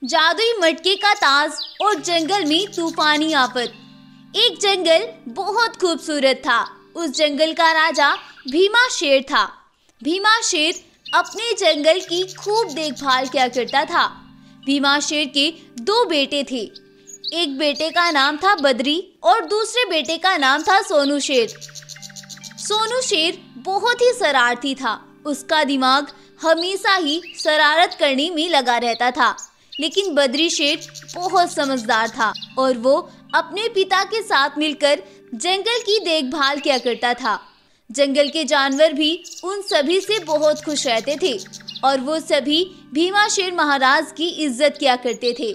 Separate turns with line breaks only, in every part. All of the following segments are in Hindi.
जादुई मटके का ताज और जंगल में तूफानी आफत। एक जंगल बहुत खूबसूरत था। उस जंगल का राजा भीमा शेर था। भीमा शेर अपने जंगल की खूब देखभाल किया करता था। भीमा शेर के दो बेटे थे। एक बेटे का नाम था बद्री और दूसरे बेटे का नाम था सोनू शेर। सोनू शेर बहुत ही शरारती था। उसका दिमाग हमेशा ही शरारत करने में लगा रहता था। लेकिन बद्री शेर बहुत समझदार था और वो अपने पिता के साथ मिलकर जंगल की देखभाल किया करता था। जंगल के जानवर भी उन सभी से बहुत खुश रहते थे और वो सभी भीमा शेर महाराज की इज्जत किया करते थे।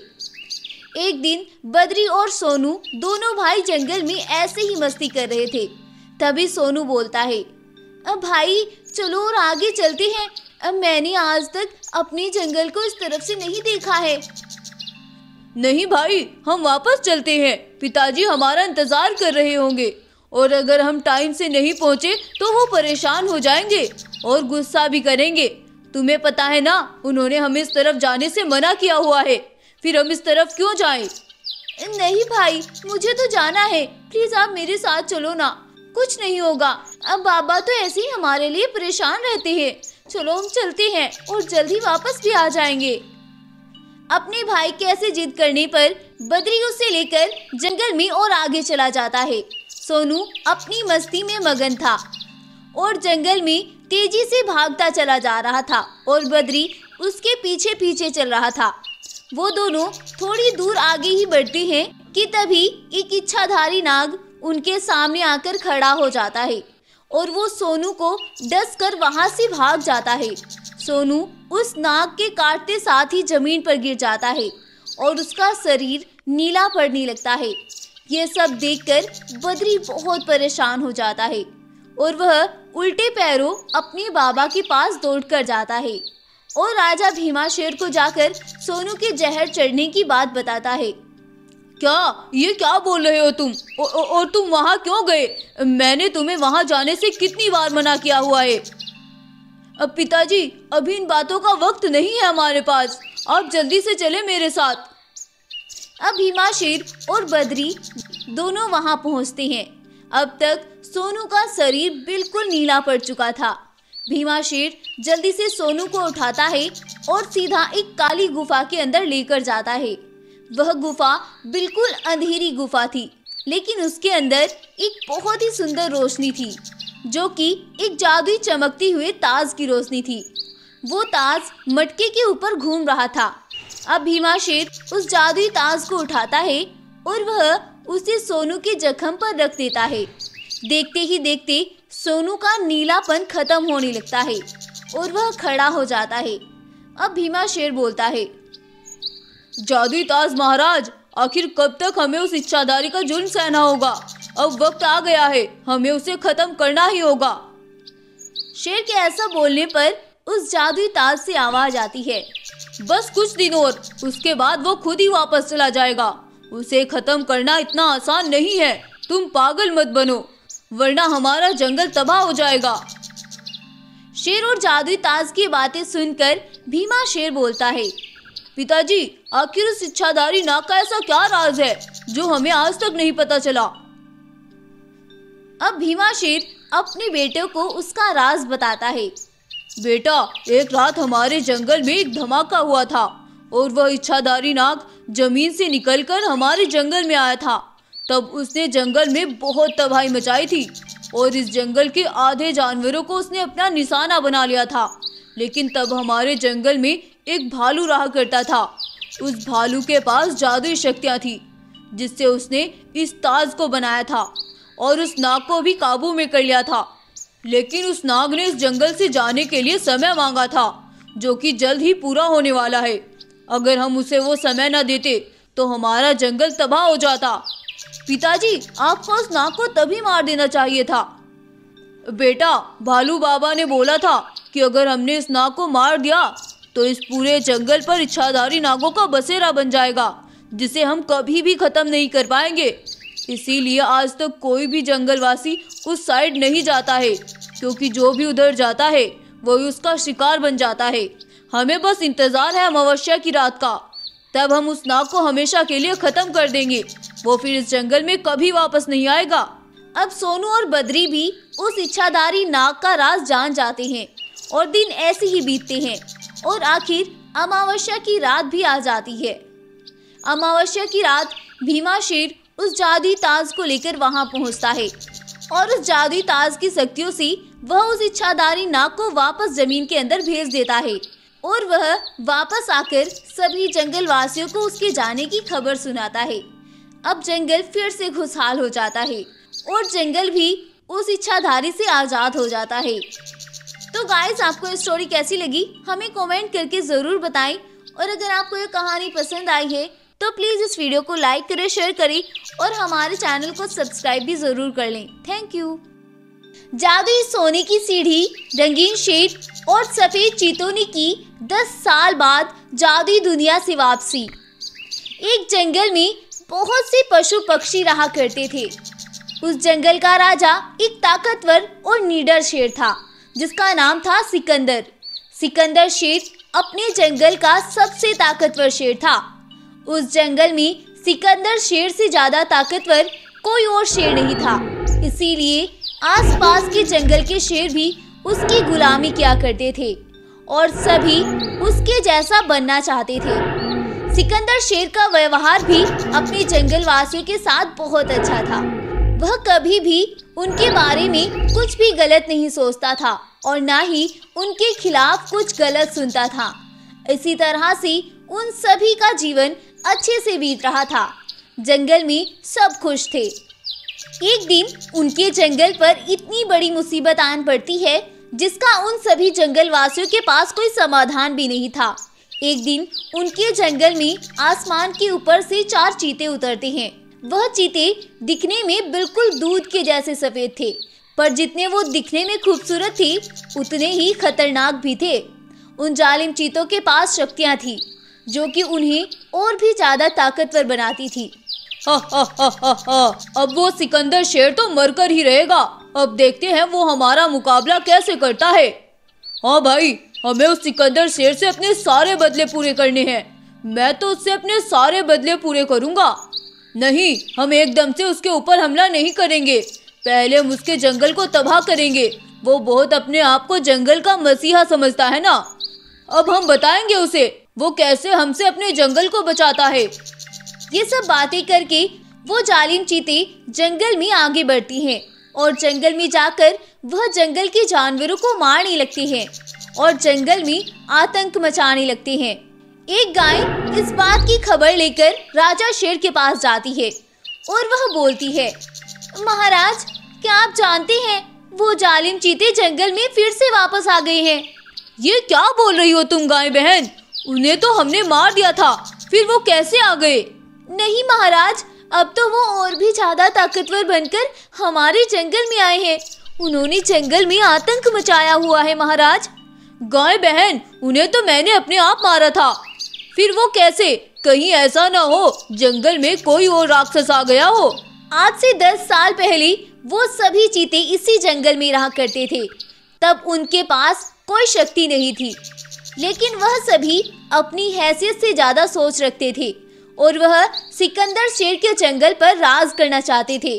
एक दिन बद्री और सोनू दोनों भाई जंगल में ऐसे ही मस्ती कर रहे थे। तभी सोनू बोलता है, अब भाई चलो और आगे चलते हैं। अब मैंने आज तक अपने जंगल को इस तरफ से नहीं देखा है।
नहीं भाई, हम वापस चलते हैं। पिताजी हमारा इंतजार कर रहे होंगे और अगर हम टाइम से नहीं पहुंचे तो वो परेशान हो जाएंगे और गुस्सा भी करेंगे। तुम्हें पता है ना, उन्होंने हमें इस तरफ जाने से मना किया हुआ है। फिर हम इस तरफ क्यों जाएं?
नहीं भाई, मुझे तो जाना है। प्लीज आप मेरे साथ चलो ना, कुछ नहीं होगा। अब बाबा तो ऐसे ही हमारे लिए परेशान रहते हैं। चलो हम चलते हैं और जल्दी वापस भी आ जाएंगे। अपने भाई के ऐसे जिद करने पर बद्री उसे लेकर जंगल में और आगे चला जाता है। सोनू अपनी मस्ती में मगन था और जंगल में तेजी से भागता चला जा रहा था और बद्री उसके पीछे पीछे चल रहा था। वो दोनों थोड़ी दूर आगे ही बढ़ते हैं कि तभी एक इच्छाधारी नाग उनके सामने आकर खड़ा हो जाता है और वो सोनू को डसकर वहां से भाग जाता है। सोनू उस नाग के काटते साथ ही जमीन पर गिर जाता है और उसका शरीर नीला पड़ने लगता है। ये सब देखकर बद्री बहुत परेशान हो जाता है और वह उल्टे पैरों अपने बाबा के पास दौड़कर जाता है और राजा भीमा शेर को जाकर सोनू के जहर चढ़ने की बात बताता है।
ये क्या बोल रहे हो तुम? और तुम वहाँ क्यों गए? मैंने तुम्हें वहाँ जाने से कितनी बार मना किया हुआ है। अब पिताजी, अभी इन बातों का वक्त नहीं है हमारे पास। आप जल्दी से चले मेरे साथ।
अब भीमा शेर और बद्री दोनों वहाँ पहुँचते हैं। अब तक सोनू का शरीर बिल्कुल नीला पड़ चुका था। भीमा शेर जल्दी से सोनू को उठाता है और सीधा एक काली गुफा के अंदर लेकर जाता है। वह गुफा बिल्कुल अंधेरी गुफा थी, लेकिन उसके अंदर एक बहुत ही सुंदर रोशनी थी, जो कि एक जादुई चमकती हुए ताज की रोशनी थी। वो ताज मटके के ऊपर घूम रहा था। अब भीमा शेर उस जादुई ताज को उठाता है और वह उसे सोनू के जख्म पर रख देता है। देखते ही देखते सोनू का नीलापन खत्म होने लगता है और वह खड़ा हो जाता है। अब भीमा शेर बोलता है,
जादुई ताज महाराज, आखिर कब तक हमें उस इच्छाधारी का जुल्म सहना होगा? अब वक्त आ गया है, हमें उसे खत्म करना ही होगा।
शेर के ऐसा बोलने पर उस जादुई ताज से आवाज आती है,
बस कुछ दिन और, उसके बाद वो खुद ही वापस चला जाएगा। उसे खत्म करना इतना आसान नहीं है। तुम पागल मत बनो, वरना हमारा जंगल तबाह हो जाएगा।
शेर और जादुई ताज की बातें सुनकर भीमा शेर बोलता है,
पिताजी, आखिर उस इच्छाधारी नाग का ऐसा क्या राज है जो हमें आज तक नहीं पता चला?
अब भीमा शेर अपने बेटे को उसका राज बताता है।
बेटा, एक रात हमारे जंगल में एक धमाका हुआ था और वह इच्छाधारी नाग जमीन से निकलकर हमारे जंगल में आया था। तब उसने जंगल में बहुत तबाही मचाई थी और इस जंगल के आधे जानवरों को उसने अपना निशाना बना लिया था। लेकिन तब हमारे जंगल में एक भालू रहा करता था। उस भालू के पास जादुई शक्तियां थी, जिससे उसने इस ताज को बनाया था और उस नाग को भी काबू में कर लिया था। लेकिन उस नाग ने इस जंगल से जाने के लिए समय मांगा था, जो कि जल्द ही पूरा होने वाला है। अगर हम उसे वो समय न देते तो हमारा जंगल तबाह हो जाता।
पिताजी, आपको उस नाग को तभी मार देना चाहिए था।
बेटा, भालू बाबा ने बोला था कि अगर हमने इस नाग को मार दिया तो इस पूरे जंगल पर इच्छाधारी नागों का बसेरा बन जाएगा, जिसे हम कभी भी खत्म नहीं कर पाएंगे। इसीलिए आज तक कोई भी जंगलवासी उस साइड नहीं जाता है, क्योंकि जो भी उधर जाता है वही उसका शिकार बन जाता है। हमें बस इंतजार है अमावस्या की रात का, तब हम उस नाग को हमेशा के लिए खत्म कर देंगे। वो फिर इस जंगल में कभी वापस नहीं आएगा।
अब सोनू और बद्री भी उस इच्छाधारी नाग का राज जान जाते हैं और दिन ऐसे ही बीतते हैं और आखिर अमावस्या की रात भी आ जाती है। अमावस्या की रात भीमा शेर उस जादुई ताज को लेकर वहां पहुंचता है और उस जादुई ताज की शक्तियों से वह उस इच्छाधारी नाग को वापस जमीन के अंदर भेज देता है और वह वापस आकर सभी जंगल वासियों को उसके जाने की खबर सुनाता है। अब जंगल फिर से खुशहाल हो जाता है और जंगल भी उस इच्छाधारी से आजाद हो जाता है। तो गाइस, आपको ये स्टोरी कैसी लगी हमें कमेंट करके जरूर बताएं और अगर आपको ये कहानी पसंद आई है तो प्लीज इस वीडियो को लाइक करें, शेयर करें और हमारे चैनल को सब्सक्राइब भी जरूर कर लें। Thank you. जादुई सोने की सीढ़ी, रंगीन शेर और सफेद चीतों ने की 10 साल बाद जादुई दुनिया से वापसी। एक जंगल में बहुत से पशु पक्षी रहा करते थे। उस जंगल का राजा एक ताकतवर और निडर शेर था जिसका नाम था सिकंदर। सिकंदर शेर अपने जंगल का सबसे ताकतवर शेर था। उस जंगल में सिकंदर शेर से ज्यादा ताकतवर कोई और शेर नहीं था, इसीलिए आसपास के जंगल के शेर भी उसकी गुलामी किया करते थे और सभी उसके जैसा बनना चाहते थे। सिकंदर शेर का व्यवहार भी अपने जंगल वासियों के साथ बहुत अच्छा था। वह कभी भी उनके बारे में कुछ भी गलत नहीं सोचता था और ना ही उनके खिलाफ कुछ गलत सुनता था। इसी तरह से उन सभी का जीवन अच्छे से बीत रहा था। जंगल में सब खुश थे। एक दिन उनके जंगल पर इतनी बड़ी मुसीबत आन पड़ती है जिसका उन सभी जंगल वासियों के पास कोई समाधान भी नहीं था। एक दिन उनके जंगल में आसमान के ऊपर से 4 चीते उतरते हैं। वह चीते दिखने में बिल्कुल दूध के जैसे सफेद थे, पर जितने वो दिखने में खूबसूरत थे उतने ही खतरनाक भी थे। उन जालिम चीतों के पास शक्तियां थी जो कि उन्हें और भी ज्यादा ताकतवर बनाती थी।
अब वो सिकंदर शेर तो मरकर ही रहेगा। अब देखते हैं वो हमारा मुकाबला कैसे करता है। हाँ भाई, हमें उस सिकंदर शेर से अपने सारे बदले पूरे करने हैं। मैं तो उससे अपने सारे बदले पूरे करूंगा। नहीं, हम एकदम से उसके ऊपर हमला नहीं करेंगे। पहले हम उसके जंगल को तबाह करेंगे। वो बहुत अपने आप को जंगल का मसीहा समझता है ना। अब हम बताएंगे उसे वो कैसे हमसे अपने जंगल को बचाता है।
ये सब बातें करके वो जालिम चीते जंगल में आगे बढ़ती हैं और जंगल में जाकर वह जंगल के जानवरों को मारने लगते हैं और जंगल में आतंक मचाने लगते हैं। एक गाय इस बात की खबर लेकर राजा शेर के पास जाती है और वह बोलती है, महाराज, क्या आप जानते हैं वो जालिम चीते जंगल में फिर से वापस आ गए हैं।
ये क्या बोल रही हो तुम गाय बहन? उन्हें तो हमने मार दिया था, फिर वो कैसे आ गए?
नहीं महाराज, अब तो वो और भी ज्यादा ताकतवर बनकर हमारे जंगल में आए हैं। उन्होंने जंगल में आतंक मचाया हुआ है महाराज।
गाय बहन, उन्हें तो मैंने अपने आप मारा था, फिर वो कैसे? कहीं ऐसा ना हो जंगल में कोई और राक्षस आ गया हो।
आज से 10 साल पहले वो सभी चीते इसी जंगल में रहा करते थे। तब उनके पास कोई शक्ति नहीं थी, लेकिन वह सभी अपनी हैसियत से ज्यादा सोच रखते थे और वह सिकंदर शेर के जंगल पर राज करना चाहते थे।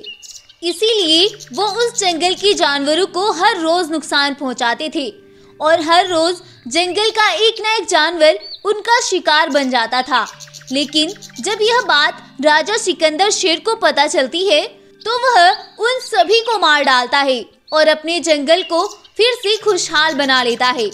इसीलिए वो उस जंगल के जानवरों को हर रोज नुकसान पहुंचाते थे और हर रोज जंगल का एक न एक जानवर उनका शिकार बन जाता था। लेकिन जब यह बात राजा सिकंदर शेर को पता चलती है तो वह उन सभी को मार डालता है और अपने जंगल को फिर से खुशहाल बना लेता है।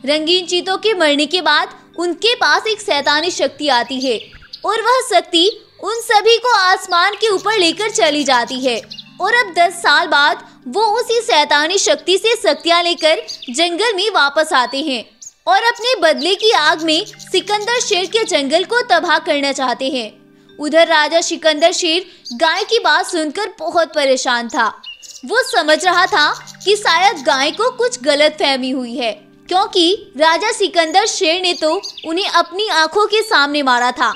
रंगीन चीतों के मरने के बाद उनके पास एक शैतानी शक्ति आती है और वह शक्ति उन सभी को आसमान के ऊपर लेकर चली जाती है और अब 10 साल बाद वो उसी शैतानी शक्ति से शक्तियां लेकर जंगल में वापस आते हैं और अपने बदले की आग में सिकंदर शेर के जंगल को तबाह करना चाहते हैं। उधर राजा सिकंदर शेर गाय की बात सुनकर बहुत परेशान था। वो समझ रहा था कि शायद गाय को कुछ गलतफहमी हुई है, क्योंकि राजा सिकंदर शेर ने तो उन्हें अपनी आंखों के सामने मारा था,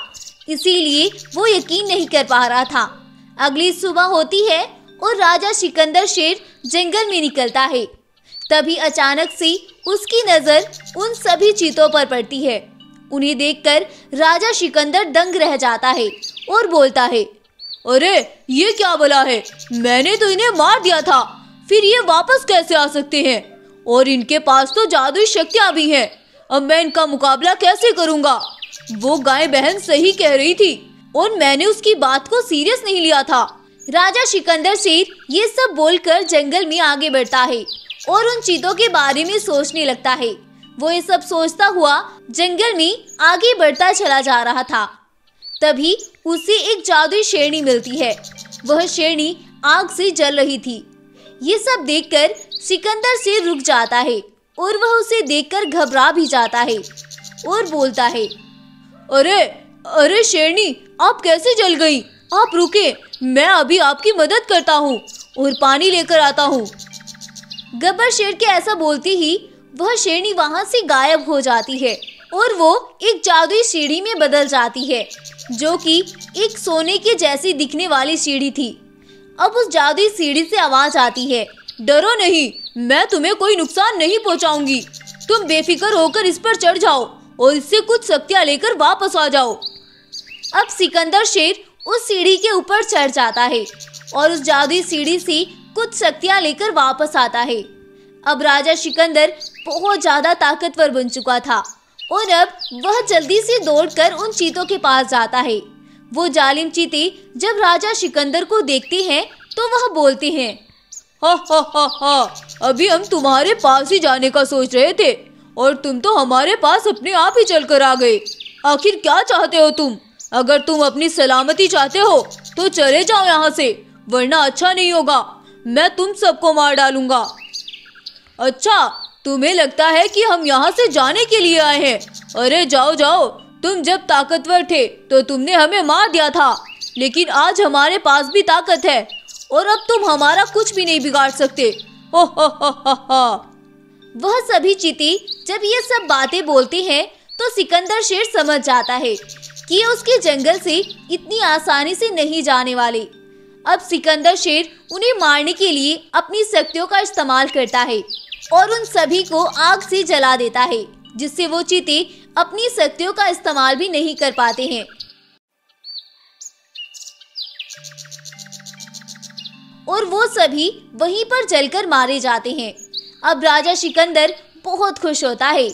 इसीलिए वो यकीन नहीं कर पा रहा था। अगली सुबह होती है और राजा सिकंदर शेर जंगल में निकलता है। तभी अचानक से उसकी नजर उन सभी चीतों पर पड़ती है उन्हें देखकर राजा सिकंदर दंग रह जाता है और बोलता है,
अरे ये क्या भला है, मैंने तो इन्हें मार दिया था, फिर ये वापस कैसे आ सकते हैं? और इनके पास तो जादुई शक्तियां भी हैं, अब मैं इनका मुकाबला कैसे करूंगा? वो गाय बहन सही कह रही थी और मैंने उसकी बात को सीरियस नहीं लिया था।
राजा सिकंदर शेर ये सब बोलकर जंगल में आगे बढ़ता है और उन चीतों के बारे में सोचने लगता है। वो ये सब सोचता हुआ जंगल में आगे बढ़ता चला जा रहा था। तभी उसे एक जादुई शेरनी मिलती है। वह शेरनी आग से जल रही थी। ये सब देखकर सिकंदर शेर रुक जाता है और वह उसे देखकर घबरा भी जाता है और बोलता है,
अरे अरे शेरनी, आप कैसे जल गई? आप रुके, मैं अभी आपकी मदद करता हूँ और पानी लेकर आता हूँ।
गब्बर शेर के ऐसा बोलते ही वह शेरनी वहां से गायब हो जाती है और वो एक जादुई सीढ़ी में बदल जाती है, जो कि एक सोने के जैसी दिखने वाली सीढ़ी थी। अब उस जादुई सीढ़ी से आवाज आती है,
डरो नहीं, मैं तुम्हें कोई नुकसान नहीं पहुंचाऊंगी। तुम बेफिक्र होकर इस पर चढ़ जाओ और इससे कुछ शक्तियां लेकर वापस आ जाओ।
अब सिकंदर शेर उस सीढ़ी के ऊपर चढ़ जाता है और उस जादुई सीढ़ी से कुछ शक्तियां लेकर वापस आता है। अब राजा सिकंदर बहुत ज्यादा ताकतवर बन चुका था और अब वह जल्दी से दौड़कर उन चीतों के पास जाता है। वो जालिम चीते जब राजा सिकंदर को देखते हैं तो वह बोलते हैं,
हा हा हा हा, अभी हम तुम्हारे पास ही जाने का सोच रहे थे और तुम तो हमारे पास अपने आप ही चल कर आ गए। आखिर क्या चाहते हो तुम? अगर तुम अपनी सलामती चाहते हो तो चले जाओ यहाँ से, वरना अच्छा नहीं होगा, मैं तुम सबको मार डालूंगा। अच्छा, तुम्हें लगता है कि हम यहाँ से जाने के लिए आए हैं? अरे जाओ जाओ, तुम जब ताकतवर थे तो तुमने हमें मार दिया था, लेकिन आज हमारे पास भी ताकत है और अब तुम हमारा कुछ भी नहीं बिगाड़ सकते। हो हो।
वह सभी चीते जब ये सब बातें बोलते हैं तो सिकंदर शेर समझ जाता है कि ये उसके जंगल से इतनी आसानी से नहीं जाने वाले। अब सिकंदर शेर उन्हें मारने के लिए अपनी शक्तियों का इस्तेमाल करता है और उन सभी को आग से जला देता है, जिससे वो चीते अपनी शक्तियों का इस्तेमाल भी नहीं कर पाते हैं और वो सभी वहीं पर जलकर मारे जाते हैं। अब राजा सिकंदर बहुत खुश होता है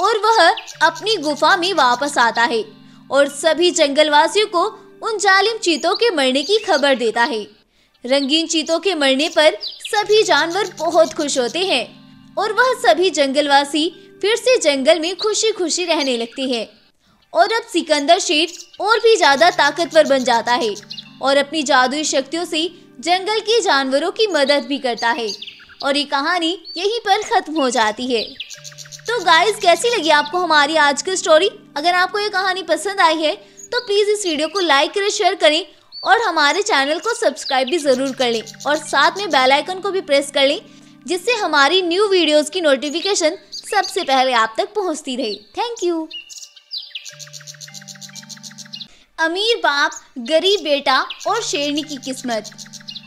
और वह अपनी गुफा में वापस आता है और सभी जंगलवासियों को उन जालिम चीतों के मरने की खबर देता है। रंगीन चीतों के मरने पर सभी जानवर बहुत खुश होते हैं और वह सभी जंगलवासी फिर से जंगल में खुशी खुशी रहने लगते हैं। और अब सिकंदर शेर और भी ज्यादा ताकतवर बन जाता है और अपनी जादुई शक्तियों से जंगल के जानवरों की मदद भी करता है। और ये कहानी यहीं पर खत्म हो जाती है। तो गाइस, कैसी लगी आपको हमारी आज की स्टोरी? अगर आपको ये कहानी पसंद आई है तो प्लीज़ इस वीडियो को लाइक करें, शेयर करें और हमारे चैनल को सब्सक्राइब भी ज़रूर कर लें और साथ में बेल आइकन को भी प्रेस कर लें, जिससे हमारी न्यू वीडियोस की नोटिफिकेशन सबसे पहले आप तक पहुंचती रहे। Thank you. अमीर बाप, गरीब बेटा और शेरनी की किस्मत।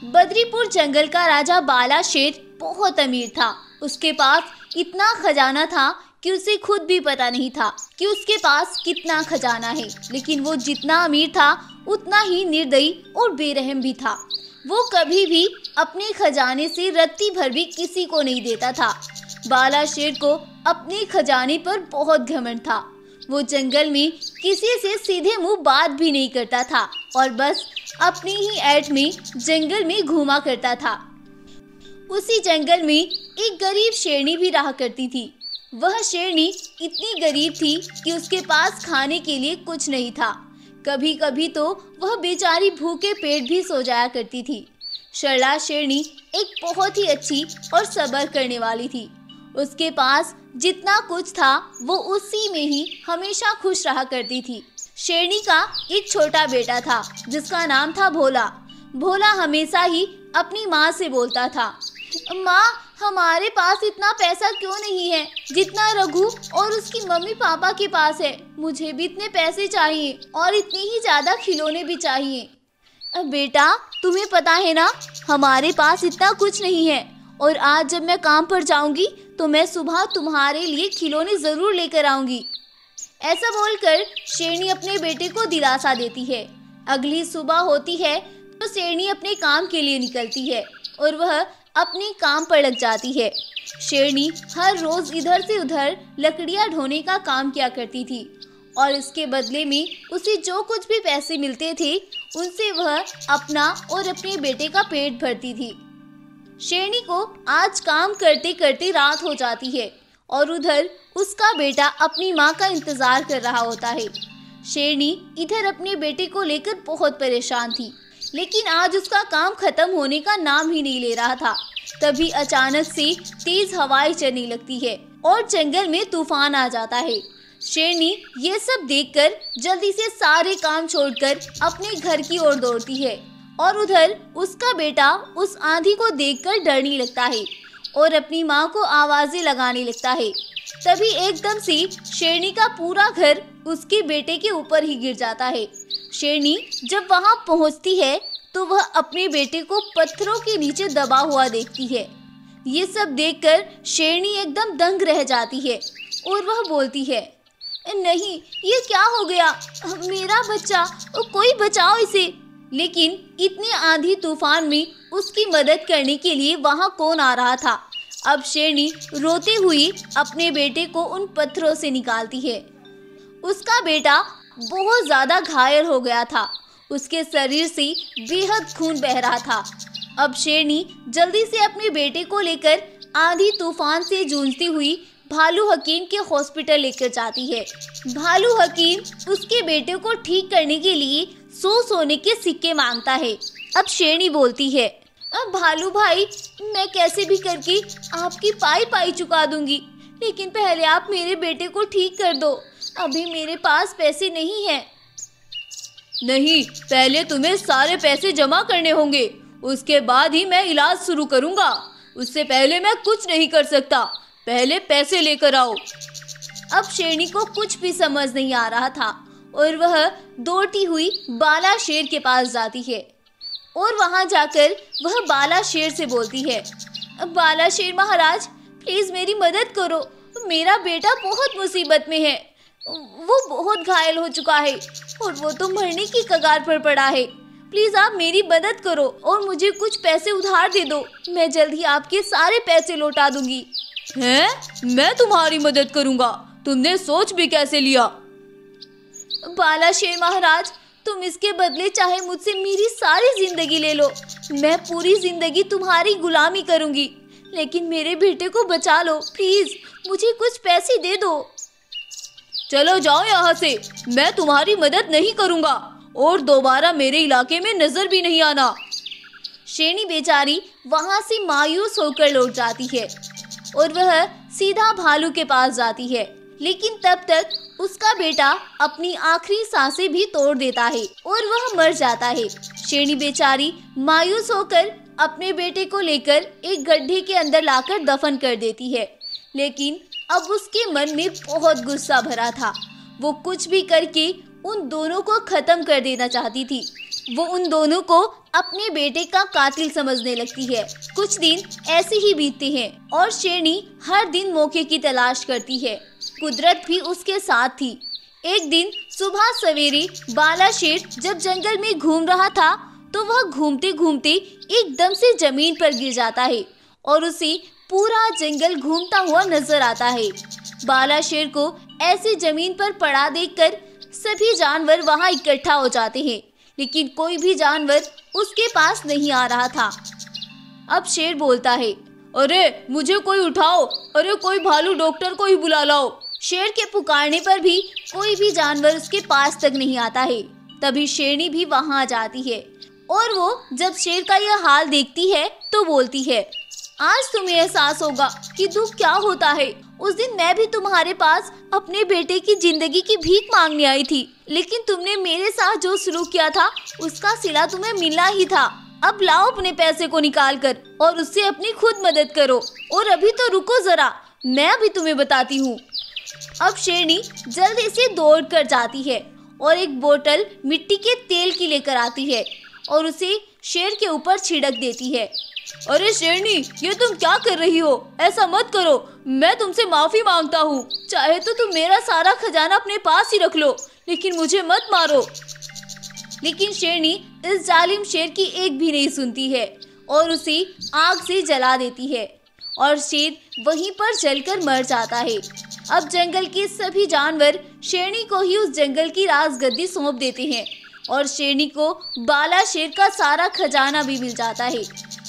बद्रीपुर जंगल का राजा बाला शेर बहुत अमीर था। उसके पास इतना खजाना था कि उसे खुद भी पता नहीं था कि उसके पास कितना खजाना है, लेकिन वो जितना अमीर था उतना ही निर्दयी और बेरहम भी था। वो कभी भी अपने खजाने से रत्ती भर भी किसी को नहीं देता था। बाला शेर को अपने खजाने पर बहुत घमंड था। वो जंगल में किसी से सीधे मुंह बात भी नहीं करता था और बस अपनी ही ऐठ में जंगल में घूमा करता था। उसी जंगल में एक गरीब शेरनी भी रहा करती थी। वह शेरनी इतनी गरीब थी कि उसके पास खाने के लिए कुछ नहीं था। कभी कभी तो वह बेचारी भूखे पेट भी सो जाया करती थी। सरला शेरनी एक बहुत ही अच्छी और सब्र करने वाली थी। उसके पास जितना कुछ था वो उसी में ही हमेशा खुश रहा करती थी। शेरनी का एक छोटा बेटा था जिसका नाम था भोला। भोला हमेशा ही अपनी माँ से बोलता था, माँ, हमारे पास इतना पैसा क्यों नहीं है जितना रघु और उसकी मम्मी पापा के पास है। मुझे भी इतने पैसे चाहिए और इतने ही ज़्यादा खिलौने भी चाहिए। बेटा, तुम्हें पता है ना, हमारे पास इतना कुछ नहीं है और आज जब मैं काम पर जाऊंगी तो मैं सुबह तुम्हारे लिए खिलौने ज़रूर लेकर आऊंगी। ऐसा बोलकर शेरनी अपने बेटे को दिलासा देती है। अगली सुबह होती है तो शेरनी अपने काम के लिए निकलती है और वह अपने काम पर लग जाती है। शेरनी हर रोज इधर से उधर लकड़ियां ढोने का काम किया करती थी और इसके बदले में उसे जो कुछ भी पैसे मिलते थे उनसे वह अपना और अपने बेटे का पेट भरती थी। शेरनी को आज काम करते करते रात हो जाती है और उधर उसका बेटा अपनी माँ का इंतजार कर रहा होता है। शेरनी इधर अपने बेटे को लेकर बहुत परेशान थी, लेकिन आज उसका काम खत्म होने का नाम ही नहीं ले रहा था। तभी अचानक से तेज हवाएं चलने लगती है और जंगल में तूफान आ जाता है। शेरनी ये सब देखकर जल्दी से सारे काम छोड़कर अपने घर की ओर दौड़ती है और उधर उसका बेटा उस आंधी को देखकर डरने लगता है और अपनी माँ को आवाजें लगाने लगता है। तभी एकदम से शेरनी का पूरा घर उसके बेटे के ऊपर ही गिर जाता है। शेरनी जब वहाँ पहुँचती है तो वह अपने बेटे को पत्थरों के नीचे दबा हुआ देखती है। ये सब देखकर शेरनी एकदम दंग रह जाती है और वह बोलती है, नहीं, ये क्या हो गया? मेरा बच्चा, कोई बचाओ इसे। लेकिन इतने आंधी तूफान में उसकी मदद करने के लिए वहाँ कौन आ रहा था? अब शेरनी रोते हुई अपने बेटे को उन पत्थरों से निकालती है। उसका बेटा बहुत ज्यादा घायल हो गया था, उसके शरीर से बेहद खून बह रहा था। अब शेरनी जल्दी से अपने बेटे को लेकर आंधी तूफान से जूझती हुई भालू हकीम के हॉस्पिटल लेकर जाती है। भालू हकीम उसके बेटे को ठीक करने के लिए 100 सोने के सिक्के मांगता है। अब शेरनी बोलती है, अब भालू भाई, मैं कैसे भी करके आपकी पाई चुका दूंगी, लेकिन पहले आप मेरे बेटे को ठीक कर दो। अभी मेरे पास पैसे नहीं हैं।
नहीं, पहले तुम्हें सारे पैसे जमा करने होंगे, उसके बाद ही मैं इलाज शुरू करूंगा। उससे पहले मैं कुछ नहीं कर सकता, पहले पैसे लेकर आओ।
अब शेरनी को कुछ भी समझ नहीं आ रहा था और वह दौड़ती हुई बाला शेर के पास जाती है और वहां जाकर वह बाला शेर से बोलती है, बाला शेर महाराज, प्लीज मेरी मदद करो, मेरा बेटा बहुत मुसीबत में है। वो बहुत घायल हो चुका है और वो तो मरने की कगार पर पड़ा है। प्लीज आप मेरी मदद करो और मुझे कुछ पैसे उधार दे दो, मैं जल्द ही आपके सारे पैसे लौटा दूंगी।
हैं? मैं तुम्हारी मदद करूंगा? तुमने सोच भी कैसे लिया?
बाला शेर महाराज, तुम इसके बदले चाहे मुझसे मेरी सारी जिंदगी ले लो, मैं पूरी जिंदगी तुम्हारी गुलामी करूंगी, लेकिन मेरे बेटे को बचा लो। प्लीज मुझे कुछ पैसे दे दो।
चलो जाओ यहाँ से, मैं तुम्हारी मदद नहीं करूंगा और दोबारा मेरे इलाके में नजर भी नहीं आना।
शेरनी बेचारी वहाँ से मायूस होकर लौट जाती है और वह सीधा भालू के पास जाती है, लेकिन तब तक उसका बेटा अपनी आखिरी सांसें भी तोड़ देता है और वह मर जाता है। शेरनी बेचारी मायूस होकर अपने बेटे को लेकर एक गड्ढे के अंदर लाकर दफन कर देती है, लेकिन अब उसके मन में बहुत गुस्सा भरा था। वो कुछ भी करके उन दोनों को खत्म कर देना चाहती थी। वो उन दोनों को अपने बेटे का कातिल समझने लगती है। कुछ दिन ऐसे ही बीतते हैं और शेरनी हर दिन मौके की तलाश करती है। कुदरत भी उसके साथ थी। एक दिन सुबह सवेरे बाला शेर जब जंगल में घूम रहा था तो वह घूमते घूमते एकदम से जमीन पर गिर जाता है और उसे पूरा जंगल घूमता हुआ नजर आता है। बाला शेर को ऐसे जमीन पर पड़ा देखकर सभी जानवर वहां इकट्ठा हो जाते हैं, लेकिन कोई भी जानवर उसके पास नहीं आ रहा था। अब शेर बोलता है,
अरे मुझे कोई उठाओ, अरे कोई भालू डॉक्टर को ही बुला लाओ।
शेर के पुकारने पर भी कोई भी जानवर उसके पास तक नहीं आता है। तभी शेरनी भी वहां आ जाती है और वो जब शेर का यह हाल देखती है तो बोलती है, आज तुम्हें एहसास होगा कि दुख क्या होता है। उस दिन मैं भी तुम्हारे पास अपने बेटे की जिंदगी की भीख मांगने आई थी, लेकिन तुमने मेरे साथ जो सलूक किया था उसका सिला तुम्हें मिलना ही था। अब लाओ अपने पैसे को निकाल कर और उससे अपनी खुद मदद करो। और अभी तो रुको जरा, मैं अभी तुम्हें बताती हूँ। अब शेरनी जल्दी से दौड़ कर जाती है और एक बोतल मिट्टी के तेल की लेकर आती है और उसे शेर के ऊपर छिड़क देती है।
अरे शेरनी, ये तुम क्या कर रही हो? ऐसा मत करो, मैं तुमसे माफी मांगता हूँ।
चाहे तो तुम मेरा सारा खजाना अपने पास ही रख लो, लेकिन मुझे मत मारो। लेकिन शेरनी इस जालिम शेर की एक भी नहीं सुनती है और उसे आग से जला देती है और शेर वहीं पर जलकर मर जाता है। अब जंगल के सभी जानवर शेरनी को ही उस जंगल की राजगद्दी सौंप देते हैं और शेरनी को बाला शेर का सारा खजाना भी मिल जाता है।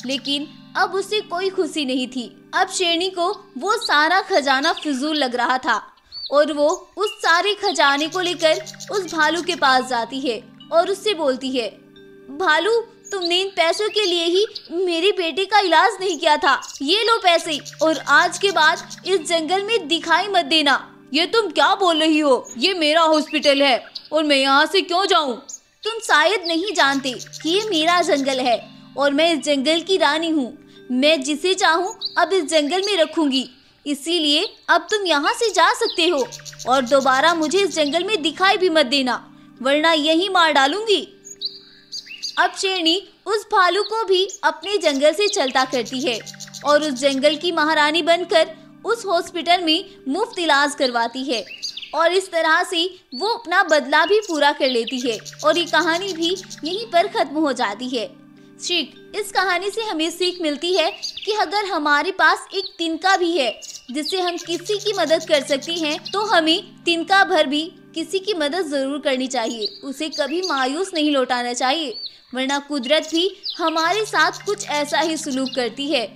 लेकिन अब उसे कोई खुशी नहीं थी। अब शेरनी को वो सारा खजाना फिजूल लग रहा था और वो उस सारे खजाने को लेकर उस भालू के पास जाती है और उससे बोलती है, भालू, तुमने इन पैसों के लिए ही मेरे बेटे का इलाज नहीं किया था। ये लो पैसे और आज के बाद इस जंगल में दिखाई मत देना।
ये तुम क्या बोल रही हो? ये मेरा हॉस्पिटल है और मैं यहाँ से क्यों जाऊँ?
तुम शायद नहीं जानते कि ये मेरा जंगल है और मैं इस जंगल की रानी हूँ। मैं जिसे चाहूँ अब इस जंगल में रखूंगी, इसीलिए अब तुम यहाँ से जा सकते हो और दोबारा मुझे इस जंगल में दिखाई भी मत देना, वरना यहीं मार डालूंगी। अब शेरनी उस भालू को भी अपने जंगल से चलता करती है और उस जंगल की महारानी बनकर उस हॉस्पिटल में मुफ्त इलाज करवाती है और इस तरह से वो अपना बदला भी पूरा कर लेती है और ये कहानी भी यहीं पर खत्म हो जाती है। सीख, इस कहानी से हमें सीख मिलती है कि अगर हमारे पास एक तिनका भी है जिससे हम किसी की मदद कर सकते हैं तो हमें तिनका भर भी किसी की मदद जरूर करनी चाहिए। उसे कभी मायूस नहीं लौटाना चाहिए, वरना कुदरत भी हमारे साथ कुछ ऐसा ही सलूक करती है।